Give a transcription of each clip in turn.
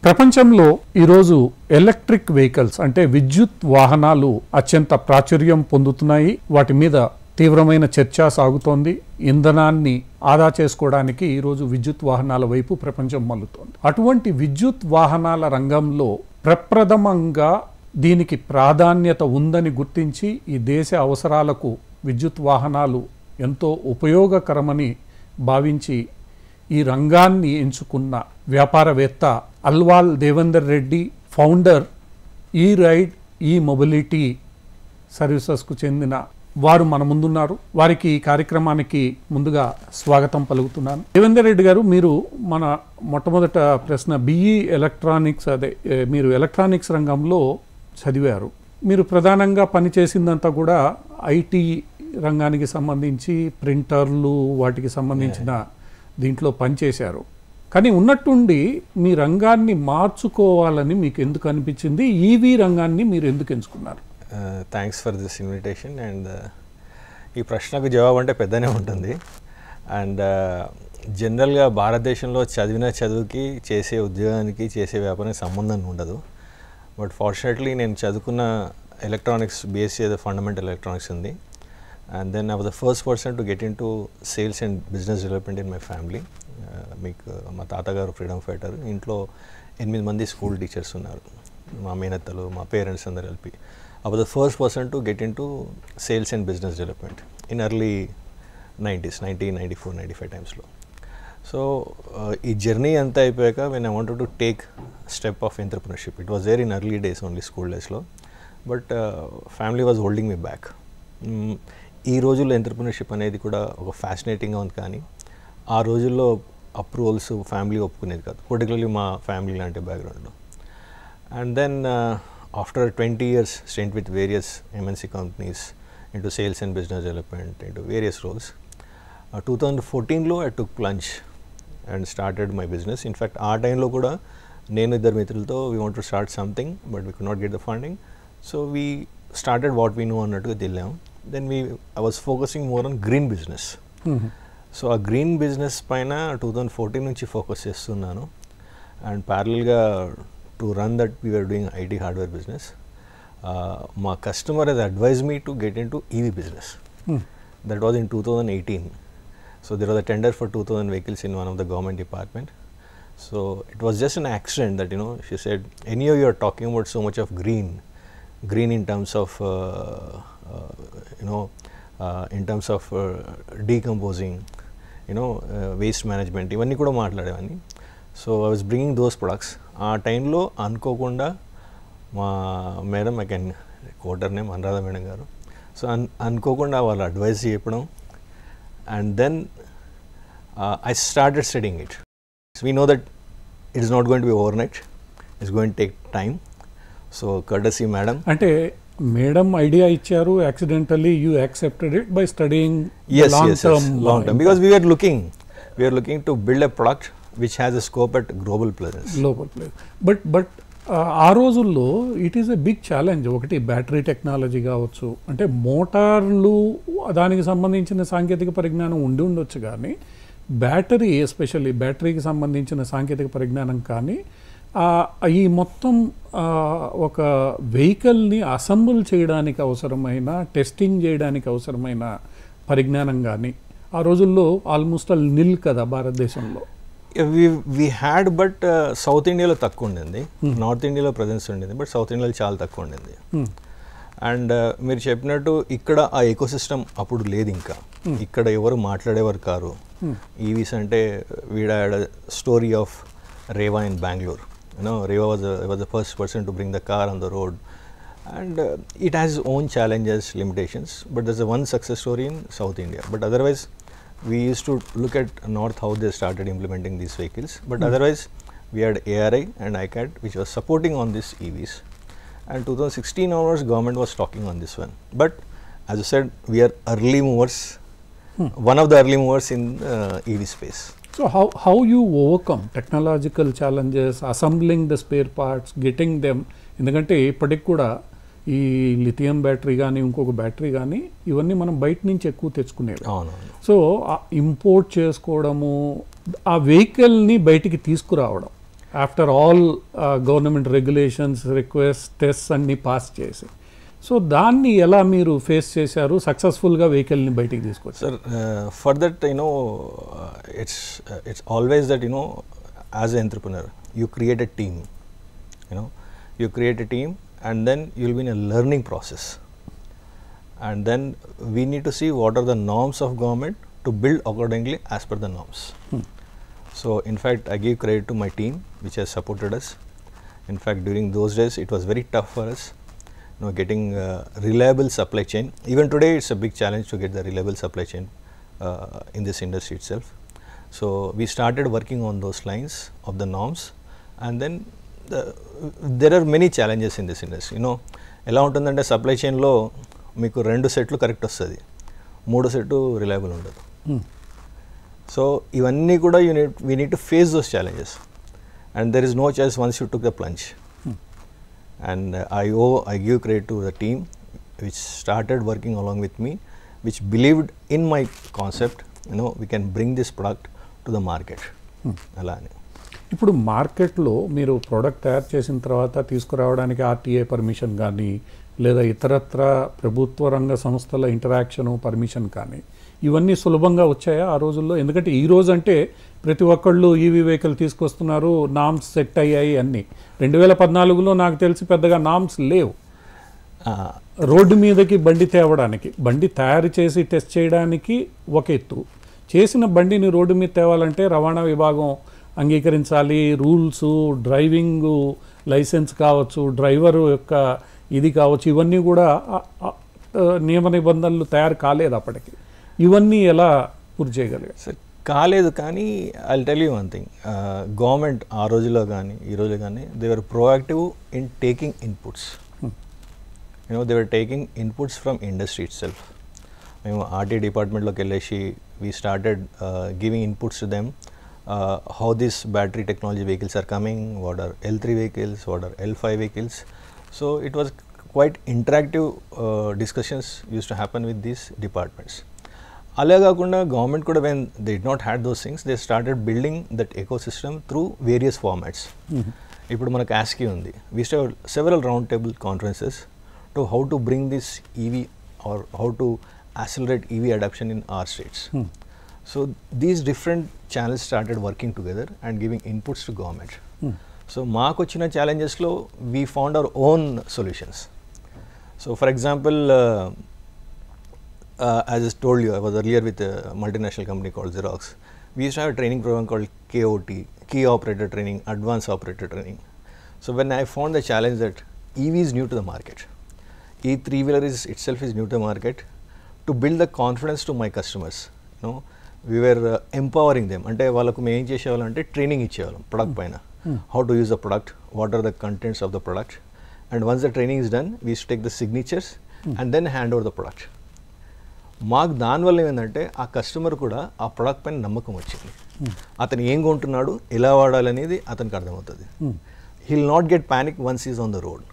ప్రపంచంలో ఈరోజు electric vehicles అంటే విద్యుత్ వాహనాలు అత్యంత ప్రాచుర్యం పొందుతున్నాయి. వాటి మీద తీవ్రమైన చర్చ సాగుతోంది. ఇంధనాన్ని ఆదా చేసుకోవడానికి ఈరోజు విద్యుత్ వాహనాల వైపు ప్రపంచం మల్లుతోంది. అటువంటి విద్యుత్ వాహనాల రంగంలో ప్రప్రథమంగా దీనికి ప్రాధాన్యత ఉందని గుర్తించి ఈ దేశ అవసరాలకు విద్యుత్ వాహనాలు ఎంతో ఉపయోగకరమని భావించి ఈ రంగాన్ని ఎంచుకున్న వ్యాపారవేత్త అల్వాల్ దేవేందర్ రెడ్డి, ఫౌండర్ ఈ రైడ్ ఈ మొబిలిటీ సర్వీసెస్కు చెందిన వారు మన ముందున్నారు. వారికి ఈ కార్యక్రమానికి ముందుగా స్వాగతం పలుకుతున్నాను. దేవేందర్ రెడ్డి గారు, మీరు మన మొట్టమొదట ప్రశ్న బిఈ ఎలక్ట్రానిక్స్, మీరు ఎలక్ట్రానిక్స్ రంగంలో చదివారు. మీరు ప్రధానంగా పనిచేసిందంతా కూడా ఐటీ రంగానికి సంబంధించి ప్రింటర్లు వాటికి సంబంధించిన దీంట్లో పనిచేశారు. కానీ ఉన్నట్టుండి మీ రంగాన్ని మార్చుకోవాలని మీకు ఎందుకు అనిపించింది? ఈవీ రంగాన్ని మీరు ఎందుకు ఎంచుకున్నారు? Thanks for this invitation. And ఈ ప్రశ్నకు జవాబు అంటే పెద్దనే ఉంటుంది. అండ్ జనరల్గా భారతదేశంలో చదివిన చదువుకి చేసే ఉద్యోగానికి చేసే వ్యాపారానికి సంబంధం ఉండదు. బట్ ఫార్చునేట్లీ నేను చదువుకున్న ఎలక్ట్రానిక్స్ బీఎస్సీ ఫండమెంటల్ ఎలక్ట్రానిక్స్ ఉంది. And then I was the first person to get into sales and business development in my family. మీకు మా తాతగారు ఫ్రీడమ్ ఫైటర్, ఇంట్లో 8 మంది స్కూల్ టీచర్స్ ఉన్నారు, మా మేనత్తలు, మా పేరెంట్స్ అందరు కలిపి. I was the first person to get into sales and business development in early 90s, 1994, 95 టైమ్స్లో. సో ఈ జర్నీ అంతా అయిపోయాక when I wanted to take step of entrepreneurship, it was there in early days only, school డేస్లో. But family was holding me back. ఈ రోజుల్లో entrepreneurship అనేది కూడా ఒక ఫ్యాసినేటింగ్గా ఉంది, కానీ ఆ రోజుల్లో అప్రూవల్స్ ఫ్యామిలీ ఒప్పుకునేది కాదు, పర్టికులర్లీ మా ఫ్యామిలీ లాంటి బ్యాక్గ్రౌండ్లో. And then after 20 years spent with various MNC companies into sales and business development into various roles, 2014లో I took plunge and started my business. In fact ఆ టైంలో కూడా నేను ఇద్దరు మిత్రులతో we want to start something but we could not get the funding. So we started what we know అన్నట్టుగా వెళ్ళాము. Then I was focusing more on green business. So ఆ green business పైన 2014 నుంచి ఫోకస్ చేస్తున్నాను. అండ్ ప్యారలల్గా to run that we are doing IT hardware business. మా customer has advised me to get into EV business. That was in 2018. So there was a tender for 2000 vehicles in one of the government department. So it was just an accident that, she said, anyhow you are talking about so much of green in terms of in terms of decomposing, waste management, ఇవన్నీ కూడా మాట్లాడేవన్నీ. So I was bringing those products. ఆ టైంలో అనుకోకుండా మా madam, I can quote her name, Anuradha madam garu, so అనుకోకుండా వాళ్ళు advice చెప్పడం. And then I started studying it. We know that it is not going to be overnight, it's going to take time. So courtesy madam, అంటే madam idea ఇచ్చారు, accidentally you accepted it by studying long term because we are looking to build a product which has a scope at global presence. But ఆ రోజుల్లో it is a big challenge. ఒకటి battery technology కావచ్చు, అంటే మోటార్లు దానికి సంబంధించిన సాంకేతిక పరిజ్ఞానం ఉండొచ్చు, కానీ బ్యాటరీ, ఎస్పెషల్లీ బ్యాటరీకి సంబంధించిన సాంకేతిక పరిజ్ఞానం కానీ ఈ మొత్తం ఒక వెహికల్ని అసెంబుల్ చేయడానికి అవసరమైన, టెస్టింగ్ చేయడానికి అవసరమైన పరిజ్ఞానం కానీ ఆ రోజుల్లో ఆల్మోస్ట్ ఆల్ నిల్ కదా భారతదేశంలో. వీ హ్యాడ్, బట్ సౌత్ ఇండియాలో తక్కువ ఉండింది, నార్త్ ఇండియాలో ప్రజెన్స్ ఉండింది, బట్ సౌత్ ఇండియాలో చాలా తక్కువ ఉండింది. అండ్ మీరు చెప్పినట్టు ఇక్కడ ఆ ఎకోసిస్టమ్ అప్పుడు లేదు. ఇంకా ఇక్కడ ఎవరు మాట్లాడేవారు కారు. ఈవీస్ అంటే వీడ story of Reva in Bengaluru. Reva was the first person to bring the car on the road, and it has its own challenges, limitations, but there's one success story in South India. But otherwise, we used to look at North, how they started implementing these vehicles, but otherwise we had ARI and ICAT which was supporting on these EVs, and 2016 onwards government was talking on this one. But as I said, we are early movers, one of the early movers in EV space. So how you overcome technological challenges, assembling the spare parts, getting them, ఎందుకంటే ఇప్పటికి కూడా ఈ lithium battery కానీ ఇంకొక battery కానీ ఇవన్నీ మనం బయట నుంచి ఎక్కువ తెచ్చుకునేవి. సో ఇంపోర్ట్ చేసుకోవడము, ఆ వెహికల్ని బయటికి తీసుకురావడం, after all government regulations, request, test అన్ని పాస్ చేసి. సో దాన్ని ఎలా మీరు ఫేస్ చేశారు, సక్సెస్ఫుల్గా వెహికల్ని బయటికి తీసుకొచ్చారు? Sir, for that, it's always that, as an entrepreneur, you create a team. You create a team, and then you'll be in a learning process. And then we need to see what are the norms of government to build accordingly as per the norms. So, in fact, I give credit to my team, which has supported us. In fact, during those days, it was very tough for us. Getting reliable supply chain. Even today, it's a big challenge to get the reliable supply chain in this industry itself. So we started working on those lines of the norms, and then there are many challenges in this industry. ఎలా ఉంటుందంటే supply చైన్లో మీకు 2 సెట్లు correct వస్తుంది, 3 సెట్లు reliable ఉండదు. So ఇవన్నీ కూడా we need to face those challenges, and there is no choice once you took the plunge. And I give credit to the team which started working along with me, which believed in my concept. We can bring this product to the market. అలానే ఇప్పుడు మార్కెట్లో మీరు product తయారు చేసిన తర్వాత తీసుకురావడానికి RTA permission కానీ, లేదా ఇతరత్ర ప్రభుత్వ రంగ సంస్థల ఇంటరాక్షను పర్మిషన్ కానీ, ఇవన్నీ సులభంగా వచ్చాయా ఆ రోజుల్లో? ఎందుకంటే ఈ రోజు అంటే ప్రతి ఒక్కళ్ళు ఈవీ వెహికల్ తీసుకొస్తున్నారు, నామ్స్ సెట్ అయ్యాయి అన్నీ. 2014లో నాకు తెలిసి పెద్దగా నామ్స్ లేవు. రోడ్డు మీదకి బండి తేవడానికి, బండి తయారు చేసి టెస్ట్ చేయడానికి ఒక ఎత్తు, చేసిన బండిని రోడ్డు మీద తేవాలంటే రవాణా విభాగం అంగీకరించాలి, రూల్స్, డ్రైవింగ్ లైసెన్స్ కావచ్చు, డ్రైవరు యొక్క ఇది కావచ్చు, ఇవన్నీ కూడా నియమ నిబంధనలు తయారు కాలేదు అప్పటికి. ఇవన్నీ ఎలా పూర్తి చేయగలిగారు? సార్ కాలేదు, కానీ I tell you one thing, government ఆ రోజుల్లో కానీ ఈ రోజు కానీ they were proactive in taking inputs. They were taking inputs from industry it self. మేము ఆర్టీ డిపార్ట్మెంట్లోకి వెళ్ళేసి we started giving inputs to them, how these battery technology vehicles are coming, what are L3 vehicles, what are L5 vehicles. So it was quite interactive discussions used to happen with these departments. అలా కాకుండా government కూడా when they did not had those things, they started building that ecosystem through various formats. ఇప్పుడు మనకు ASCII ఉంది. We started several round table conferences to how to bring this EV or how to accelerate EV adoption in our states. So these different channels started working together and giving inputs to government. So మాకు వచ్చిన challengesలో we found our own solutions. So for example, as I told you, I was earlier with a multinational company called Xerox. We used to have a training program called KOT, Key Operator Training, Advanced Operator Training. So when I found the challenge that EV is new to the market, E3-wheeler itself is new to the market, to build the confidence to my customers, we were empowering them. అంటే వాళ్ళకు మేము ఏం చేసేవాళ్ళం అంటే training ఇచ్చేవాళ్ళం product పైన, how to use the product, what are the contents of the product, and once the training is done we take the signatures and then hand over the product. మాకు దానివల్ల ఏంటంటే ఆ కస్టమర్ కూడా ఆ product పైన నమ్మకం వచ్చింది. అతను ఏం కొంటున్నాడు, ఎలా వాడాలనేది అతనికి అర్థమవుతుంది. He'll not get panic once is on the road.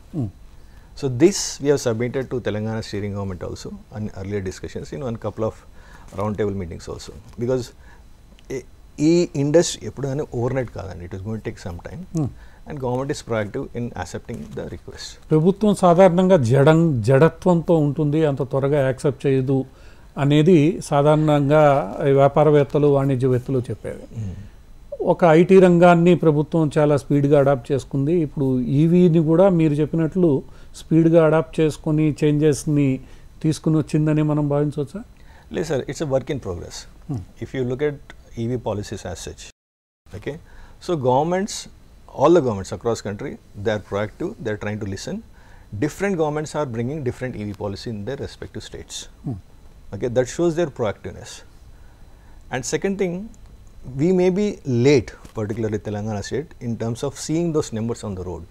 So this we have submitted to Telangana steering government also and earlier discussions in one couple of round table meetings also. Because ఈ industry ఎప్పుడైనా over night కాదండి, it is going to take some time, and government is proactive in accepting the request. ప్రభుత్వం సాధారణంగా జడత్వంతో ఉంటుంది, అంత త్వరగా accept చేయదు అనేది సాధారణంగా వ్యాపారవేత్తలు, వాణిజ్యవేత్తలు చెప్పేది. ఒక ఐటీ రంగాన్ని ప్రభుత్వం చాలా స్పీడ్గా అడాప్ట్ చేసుకుంది. ఇప్పుడు ఈవీని కూడా మీరు చెప్పినట్లు స్పీడ్గా అడాప్ట్ చేసుకొని చేంజెస్ని తీసుకుని వచ్చిందని మనం భావించవచ్చా? లేదు sir, it's a work in progress. If you look at EV policies as such, okay, so governments, all the governments across country, they are proactive, they are trying to listen. Different governments are bringing different EV policy in their respective states. Okay, that shows their proactiveness. And second thing, we may be late, particularly Telangana state, in terms of seeing those numbers on the road.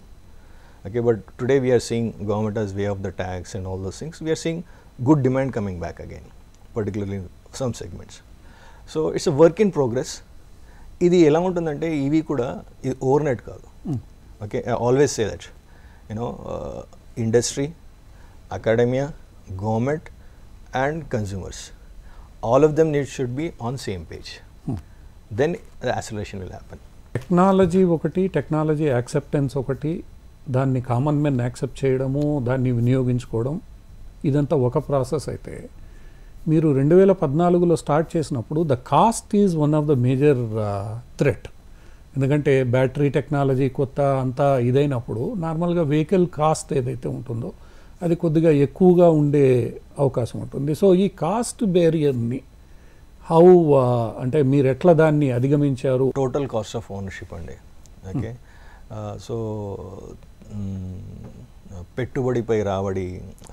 Okay, but today we are seeing government as way of the tax and all those things. We are seeing good demand coming back again, particularly in some segments. So it's a work in progress. ఇది ఎలా ఉంటుందంటే EV కూడా ఇది overnight కాదు. Okay, I always say that industry, academia, government and consumers, all of them should be on same page. Then the acceleration will happen. Technology ఒకటి, technology acceptance ఒకటి, దాన్ని common men accept చేయడము, దాన్ని వినియోగించుకోవడం, ఇదంతా ఒక process అయితే మీరు 2014లో స్టార్ట్ చేసినప్పుడు the cost is one of the major threat. ఎందుకంటే బ్యాటరీ టెక్నాలజీ కొత్త అంతా ఇదైనప్పుడు నార్మల్గా వెహికల్ కాస్ట్ ఏదైతే ఉంటుందో అది కొద్దిగా ఎక్కువగా ఉండే అవకాశం ఉంటుంది. సో ఈ కాస్ట్ బేరియర్ని హౌ అంటే మీరు ఎట్లా దాన్ని అధిగమించారు? టోటల్ కాస్ట్ ఆఫ్ ఓనర్షిప్ అండి. ఓకే, సో పెట్టుబడిపై రాబడి,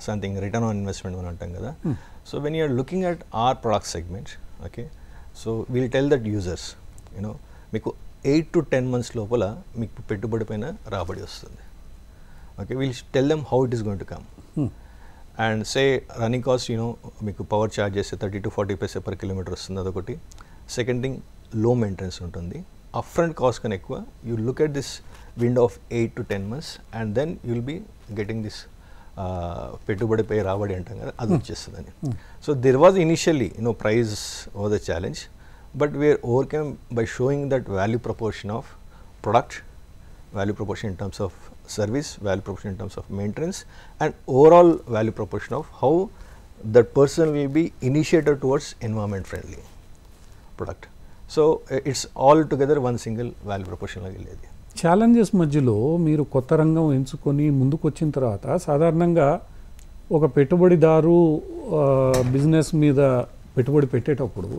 సంథింగ్ రిటర్న్ ఆన్ ఇన్వెస్ట్మెంట్ అని అంటాం కదా. So when you're looking at our product segment, okay, so will tell that users you know మీకు 8 to 10 months లోపల మీకు పెట్టుబడి పైన రాబడి వస్తుంది. Okay, will tell them how it is going to come. And say running cost మీకు power charge చేస్తే 30 to 40 paise per kilometer వస్తుంది, అదొకటి. సెకండ్ థింగ్, లో మెయింటెనెన్స్ ఉంటుంది. అప్ ఫ్రంట్ కాస్ట్ కన్నా ఎక్కువ you look at this window of 8 to 10 months and then you will be getting this పెట్టుబడిపై రాబడి అంటాం కదా, అది వచ్చేస్తుందని. So there was initially price was the challenge, but we are overcome by showing that value proportion of product, value proportion in terms of service, value proportion in terms of maintenance, and overall value proportion of how that person will be initiated towards environment friendly product. So it's all together one single value proportion లాగా వెళ్ళేది. Challenges మధ్యలో మీరు కొత్త రంగం ఎంచుకొని ముందుకు వచ్చిన తర్వాత సాధారణంగా ఒక పెట్టుబడిదారు బిజినెస్ మీద పెట్టుబడి పెట్టేటప్పుడు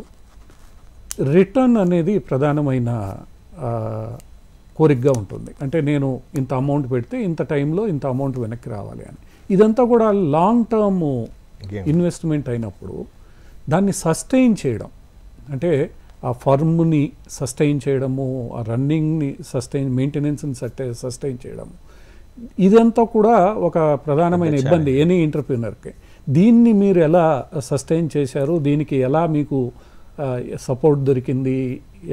రిటర్న్ అనేది ప్రధానమైన కోరికగా ఉంటుంది. అంటే నేను ఇంత అమౌంట్ పెడితే ఇంత టైంలో ఇంత అమౌంట్ వెనక్కి రావాలి అని. ఇదంతా కూడా లాంగ్ టర్మ్ ఇన్వెస్ట్మెంట్ అయినప్పుడు దాన్ని సస్టైన్ చేయడం, అంటే ఆ ఫర్మ్ని సస్టైన్ చేయడము, ఆ రన్నింగ్ని మెయింటెనెన్స్ని సస్టైన్ చేయడము, ఇదంతా కూడా ఒక ప్రధానమైన ఇబ్బంది ఎనీ ఎంటర్ప్రీనర్కి. దీన్ని మీరు ఎలా సస్టైన్ చేశారు? దీనికి ఎలా మీకు సపోర్ట్ దొరికింది?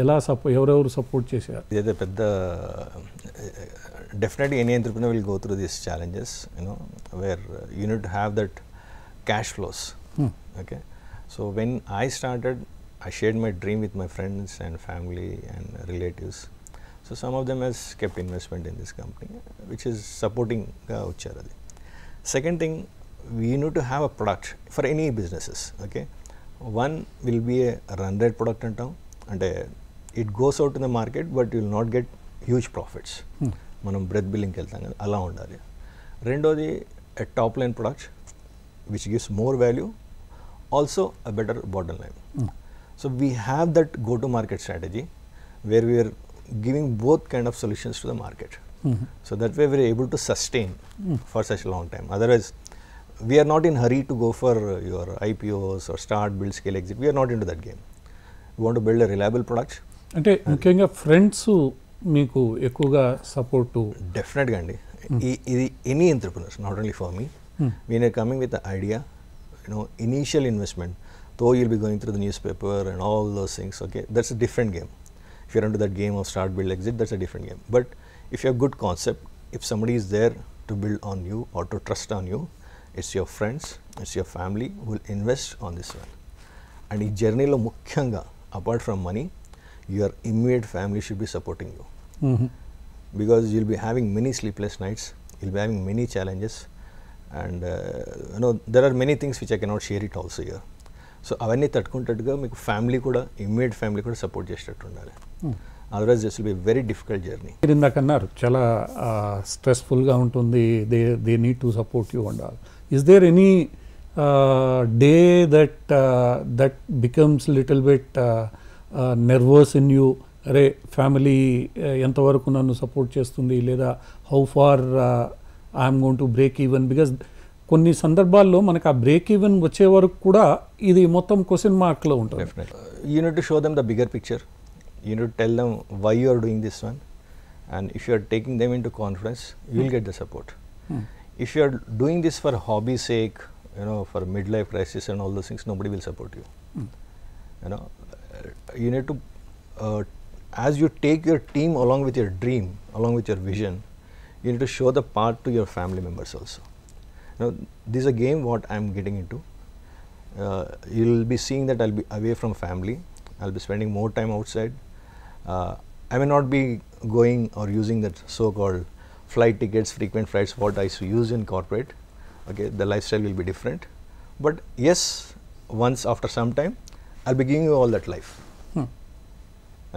ఎలా ఎవరెవరు సపోర్ట్ చేశారు? ఇదైతే పెద్ద definitely any entrepreneur will go through this challenges where you need to have that cash flows. Okay, so when I started I shared my dream with my friends and family and relatives. So some of them has kept investment in this company, which is supporting ucharadi. Second thing, we need to have a product for any businesses. Okay, one will be a run rate product and it goes out in the market, but you will not get huge profits. Manam breath billing keltam kada ala undali. Rendodi, a top line product which gives more value, also a better bottom line. So we have that go-to-market strategy where we are giving both kind of solutions to the market. So that way we are able to sustain for such a long time. Otherwise, we are not in hurry to go for your IPOs or start, build, scale, exit. We are not into that game. We want to build a reliable product. అంటే ముఖ్యంగా friends మీకు ఎక్కువగా support? డెఫినెట్గా అండి. ఇది any entrepreneurs, not only for me. When are coming with idea, initial investment, though you'll be going through the newspaper and all those things, okay, that's a different game. If you're into that game of start, build, exit, that's a different game. But if you have good concept, if somebody is there to build on you or to trust on you, it's your friends, it's your family who will invest on this one. And in journey lo mukhyanga, apart from money, your immediate family should be supporting you. Because you'll be having many sleepless nights, you'll be having many challenges, and there are many things which I cannot share it also here. So అవన్నీ తట్టుకుంటట్టుగా మీకు family కూడా, immediate family కూడా support చేసేటట్టు ఉండాలి. Otherwise this will be very difficult journey. మీరు ఇందాక అన్నారు చాలా స్ట్రెస్ఫుల్గా ఉంటుంది, they need to support you and all. Is there any day that becomes little bit nervous in you? అరే ఫ్యామిలీ ఎంతవరకు నన్ను సపోర్ట్ చేస్తుంది, లేదా how far I'm going to break even? Because కొన్ని సందర్భాల్లో మనకు ఆ బ్రేక్ ఈవెన్ వచ్చే వరకు కూడా ఇది మొత్తం క్వశ్చన్ మార్క్లో ఉంటుంది. You need to show them the bigger picture. You need to tell them why you are doing this one, and if you are taking them into confidence, you will get the support. If you are doing this for hobby sake, for mid life crisis and all those things, nobody will support you. You need to, as you take your team along with your dream, along with your vision, you need to show the path to your family members also. This is a game what I am getting into. You will be seeing that I will be away from family. I will be spending more time outside. I may not be going or using that so-called flight tickets, frequent flights, what I used to use in corporate. Okay, the lifestyle will be different. But yes, once after some time, I'll be giving you all that life.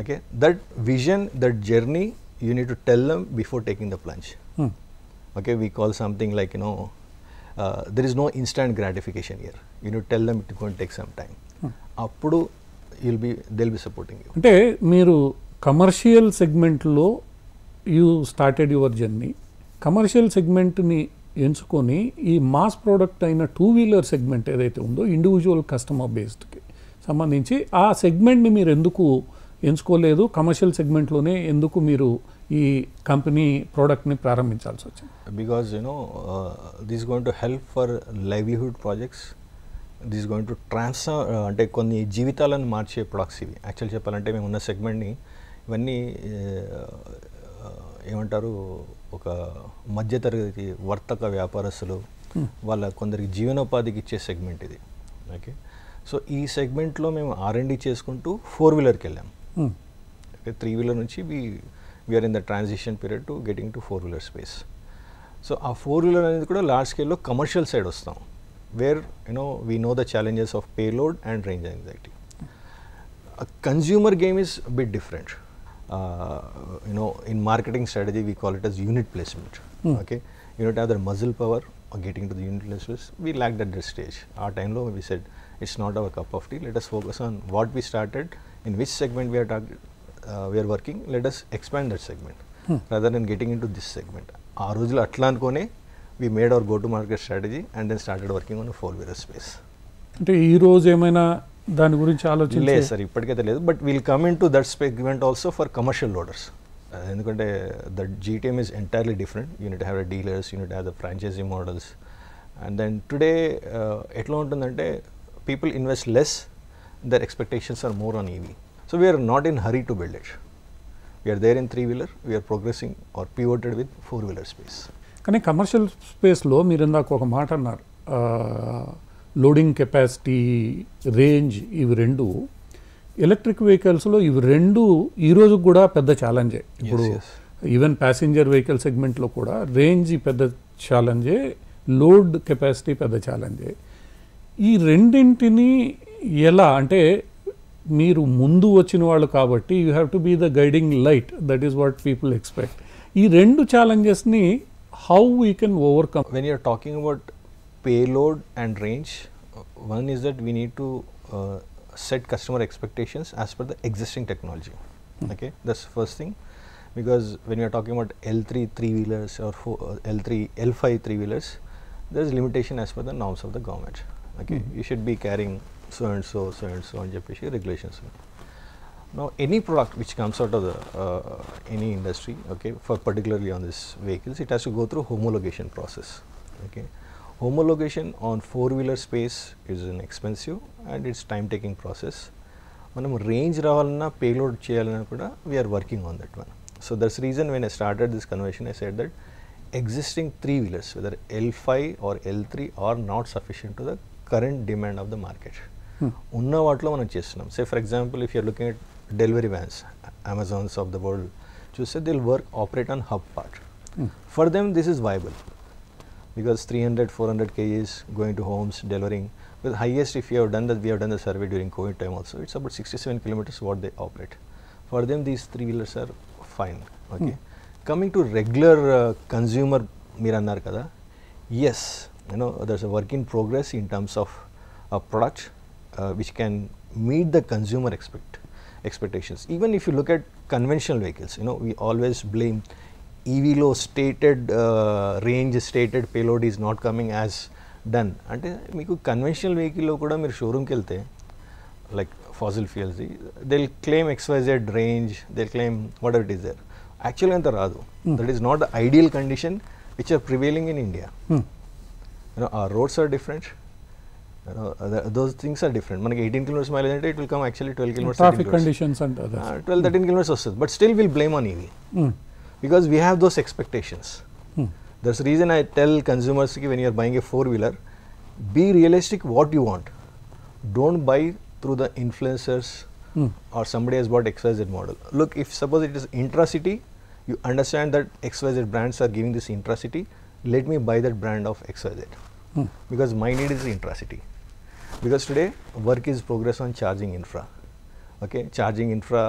Okay, that vision, that journey, you need to tell them before taking the plunge. Okay, we call something like, there is no instant gratification here. You need to tell them it's going to take some time. Appudu they'll be supporting you. అంటే మీరు commercial సెగ్మెంట్లో you started your journey. Commercial సెగ్మెంట్ని ఎంచుకొని ఈ mass product అయిన 2-వీలర్ segment ఏదైతే ఉందో individual customer బేస్డ్కి సంబంధించి ఆ సెగ్మెంట్ని మీరు ఎందుకు ఎంచుకోలేదు? కమర్షియల్ సెగ్మెంట్లోనే ఎందుకు మీరు ఈ కంపెనీ ప్రోడక్ట్ని ప్రారంభించాల్సి వచ్చింది? Because this going to help for livelihood projects. This going to transfer, అంటే కొన్ని జీవితాలను మార్చే ప్రొడక్ట్స్ ఇవి. యాక్చువల్ చెప్పాలంటే మేము ఉన్న సెగ్మెంట్ని ఇవన్నీ ఏమంటారు, ఒక మధ్యతరగతి వర్తక వ్యాపారస్తులు వాళ్ళ కొందరికి జీవనోపాధికి ఇచ్చే సెగ్మెంట్ ఇది. ఓకే, సో ఈ సెగ్మెంట్లో మేము R&D చేసుకుంటూ 4-వీలర్కి వెళ్ళాము. ఓకే, 3-వీలర్ నుంచి we're in the transition period to getting to four wheeler space. So ఆ 4-వీలర్ అనేది కూడా లార్జ్ స్కేల్లో కమర్షియల్ సైడ్ వస్తాం, where we know the challenges of payload and range anxiety. Consumer game is a bit different. In marketing strategy, we call it as unit placement. Okay, you need to have the muscle power or getting to the unit placement. We lacked at this stage. Our time low, we said it's not our cup of tea. Let us focus on what we started, in which segment we are working. Let us expand that segment rather than getting into this segment. Our రోజులు అట్లా అనుకోనే we made our go-to-market strategy and then started working on a 4-wheeler space. అంటే ఈ రోజు ఏమైనా దాని గురించి ఆలోచన లేదు సార్, ఇప్పటికైతే లేదు. But will come in to that segment also for commercial loaders. ఎందుకంటే that GTM is entirely different. You need have the dealers, you need have the franchisee models. And then today ఎట్లా ఉంటుందంటే people invest less, their expectations are more on EV. So we're not in hurry to build it. We're there in three wheeler, we're progressing or pivoted with four wheeler space. కానీ commercial స్పేస్లో మీరు ఇందాక ఒక మాట అన్నారు, loading capacity, range, ఇవి రెండు electric వెహికల్స్లో ఇవి రెండు ఈరోజు కూడా పెద్ద ఛాలెంజే. ఇప్పుడు ఈవెన్ ప్యాసింజర్ వెహికల్ సెగ్మెంట్లో కూడా రేంజ్ పెద్ద ఛాలెంజే, లోడ్ కెపాసిటీ పెద్ద ఛాలెంజే. ఈ రెండింటిని ఎలా, అంటే మీరు ముందు వచ్చిన వాళ్ళు కాబట్టి you have to be the guiding light, that is what people expect. ఈ రెండు ఛాలెంజెస్ని how we can overcome? When you're talking about payload and range, one is that we need to set customer expectations as per the existing technology. Okay, that's the first thing, because when you are talking about L3 3-wheelers or L5 3-wheelers, there is limitation as per the norms of the government. Okay, you should be carrying so and so and చెప్పేసి regulations. Now any product which comes out of the any industry, okay, for particularly on this vehicles, it has to go through homologation process. Okay, homologation on 4-wheeler space is an expensive and it's time taking process. Manam range ravalana, payload cheyalana kuda we are working on that one. So that's the reason when I started this conversation I said that existing 3-wheelers, whether L5 or L3, are not sufficient to the current demand of the market. Unna vatlo manam chestunnam. Say for example, if you are looking at delivery vans, Amazons of the world, choose they'll operate on hub part. For them this is viable, because 300-400 kgs going to homes, delivering. With highest, if you have done that, we have done the survey during COVID time also, it's about 67 kilometers what they operate. For them, these 3-wheelers are fine. Okay. Coming to regular consumer, Mirannar kada, yes, there's a work in progress in terms of a product which can meet the consumer expectations. Even if you look at conventional vehicles, we always blame EV-లో stated range, stated payload is not coming as done. అంటే మీకు conventional వెహికల్లో కూడా మీరు షోరూమ్కి వెళ్తే like fossil fuels, they will claim XYZ range, they will claim whatever it is there. యాక్చువల్గా అంత రాదు. That is not the ideal condition which are prevailing in India. our roads are different, those things are different. మనకి 18 kilometers mileage అంటే it will come actually 12 kilometers. Traffic conditions and others. 12-13 kilometers వస్తుంది, but still we'll blame on EV. Because we have those expectations. That's the reason I tell consumers when you are buying a 4-wheeler, be realistic what you want. Don't buy through the influencers or somebody has bought XYZ model. Look, if suppose it is intracity, you understand that XYZ brands are giving this intracity, let me buy that brand of XYZ because my need is intracity. Because today work is progress on charging infra, okay, charging infra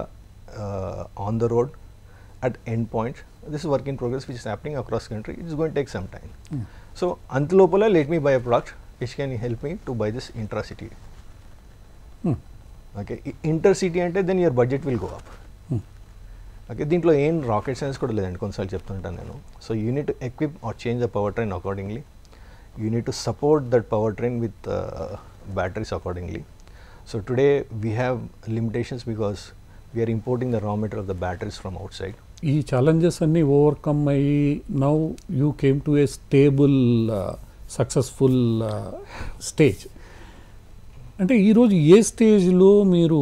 on the road at endpoint. This is work in progress which is happening across country. It is going to take some time. So antilopala, let me buy a product which can help me to buy this intracity. Okay, intercity ante then your budget will go up. Okay, దీంట్లో ఏం rocket science కూడా లేదండి, కొన్నిసార్లు చెప్తుంటాను నేను. So you need to equip or change the power train accordingly. You need to support that power train with batteries accordingly. So today we have limitations because we're importing the raw material of the batteries from outside. ఈ challenges అన్నీ overcome అయ్యి now you came to a stable successful stage. అంటే ఈరోజు ఏ స్టేజ్లో మీరు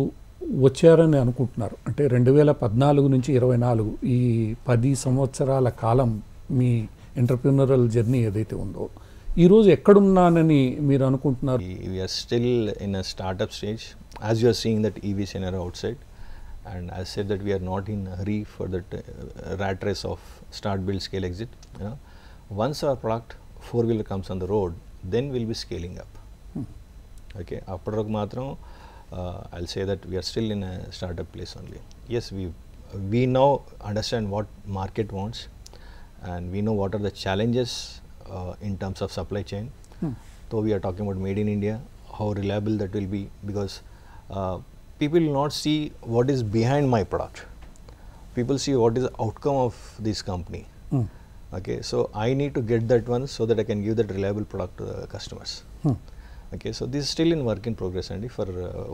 వచ్చారని అనుకుంటున్నారు? అంటే 2014 నుంచి 24 ఈ 10 సంవత్సరాల కాలం మీ ఎంటర్ప్రినరల్ జర్నీ ఏదైతే ఉందో ఈరోజు ఎక్కడున్నానని మీరు అనుకుంటున్నారు? We're still in a startup stage as you are seeing that EV scenario outside. And I said that we are not in a hurry for that rat race of start, build, scale, exit. You know, once our product 4-wheeler comes on the road, then we'll be scaling up. Okay, after matram, I'll say that we are still in a startup place only. Yes, we now understand what market wants, and we know what are the challenges in terms of supply chain. So we are talking about made in India, how reliable that will be, because people will not see what is behind my product. People see what is the outcome of this company. Okay, so I need to get that one so that I can give that reliable product to the customers. Okay, so this is still in work in progress and for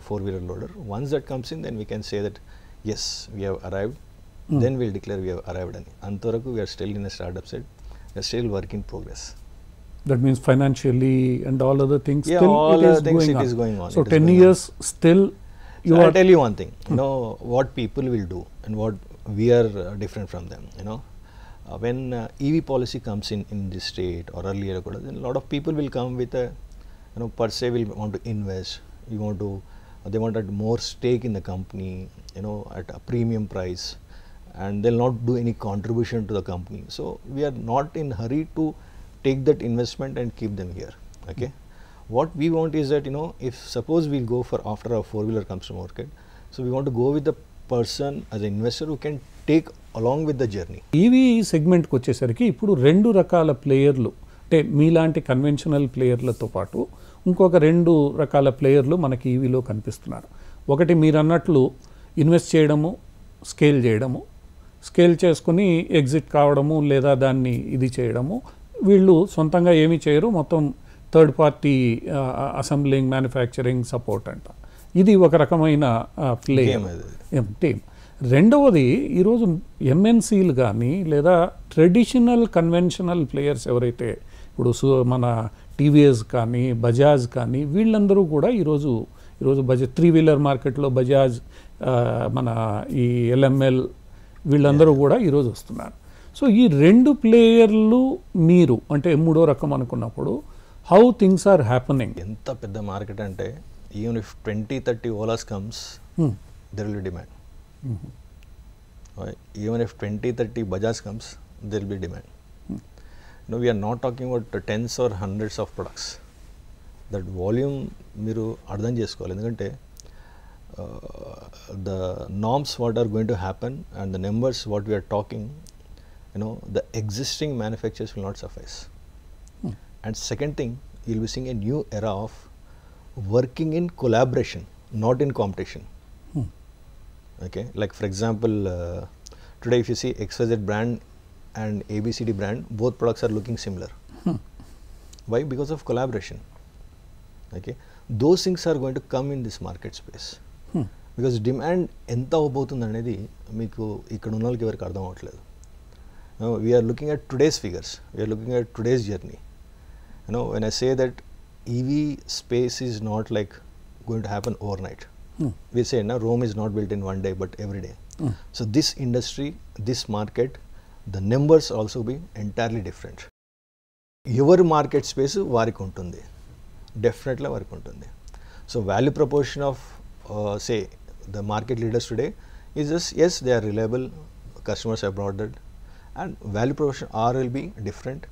4-wheeler loader. Once that comes in, then we can say that yes, we have arrived. Then we'll declare we have arrived. Antaraku we are still in a startup side. We are still work in progress. That means financially and all other things. Yeah, still all it is other things going it on. is going on. So It is 10 going years still. So I'll tell you one thing, you know, what people will do and what we are different from them, you know. When EV policy comes in this state or earlier, then a lot of people will come with a, you know, per se will want to invest, they want more stake in the company, you know, at a premium price, and they'll not do any contribution to the company. So we are not in hurry to take that investment and keep them here, okay. What we want is that, you know, if suppose we'll go for after a 4-wheeler comes to market, so we want to go with the person as an investor who can take along with the journey. EV సెగ్మెంట్కి వచ్చేసరికి ఇప్పుడు 2 రకాల ప్లేయర్లు, అంటే మీలాంటి conventional ప్లేయర్లతో పాటు ఇంకొక 2 రకాల ప్లేయర్లు మనకి ఈవీలో కనిపిస్తున్నారు. ఒకటి మీరు అన్నట్లు ఇన్వెస్ట్ చేయడము, స్కేల్ చేయడము, స్కేల్ చేసుకుని ఎగ్జిట్ కావడము లేదా దాన్ని ఇది చేయడము. వీళ్ళు సొంతంగా ఏమీ చేయరు, మొత్తం third party assembling, manufacturing support అంట. ఇది ఒక రకమైన ప్లే టీమ్. రెండవది ఈరోజు ఎంఎన్సీలు కానీ లేదా ట్రెడిషనల్ కన్వెన్షనల్ ప్లేయర్స్ ఎవరైతే ఇప్పుడు మన టీవీఎస్ కానీ బజాజ్ కానీ వీళ్ళందరూ కూడా ఈరోజు బజాజ్ 3-wheeler మార్కెట్లో బజాజ్, మన ఈ ఎల్ఎంఎల్ వీళ్ళందరూ కూడా ఈరోజు వస్తున్నారు. సో ఈ 2 ప్లేయర్లు మీరు అంటే 3వ రకం అనుకున్నప్పుడు how things are happening? ఎంత పెద్ద మార్కెట్ అంటే even if 20-30 Olas comes, there will be demand. Right? Even if 20-30 Bajaj comes, there will be demand. No, we are not talking about tens or hundreds of products. That volume మీరు అర్థం చేసుకోవాలి. ఎందుకంటే the norms what are going to happen and the numbers what we are talking, you know, the existing manufacturers will not suffice. And second thing, you will be seeing a new era of working in collaboration, not in competition. Okay, like for example, today if you see XYZ brand and ABCD brand, both products are looking similar. Why? Because of collaboration. Okay, those things are going to come in this market space. Because demand ఎంత అవబోతుంది అనేది మీకు ఇక్కడ ఉన్న వాళ్ళకి ఎవరికి అర్థం అవ్వట్లేదు. We are looking at today's figures, we are looking at today's journey. You know, when I say that EV space is not like going to happen overnight. We say now Rome is not built in one day but every day. So this industry, this market, the numbers also be entirely different. Your market space variki untundi, definitely variki untundi. So value proportion of say the market leaders today is just, yes, they are reliable, customers have brought that, and value proposition R will be different.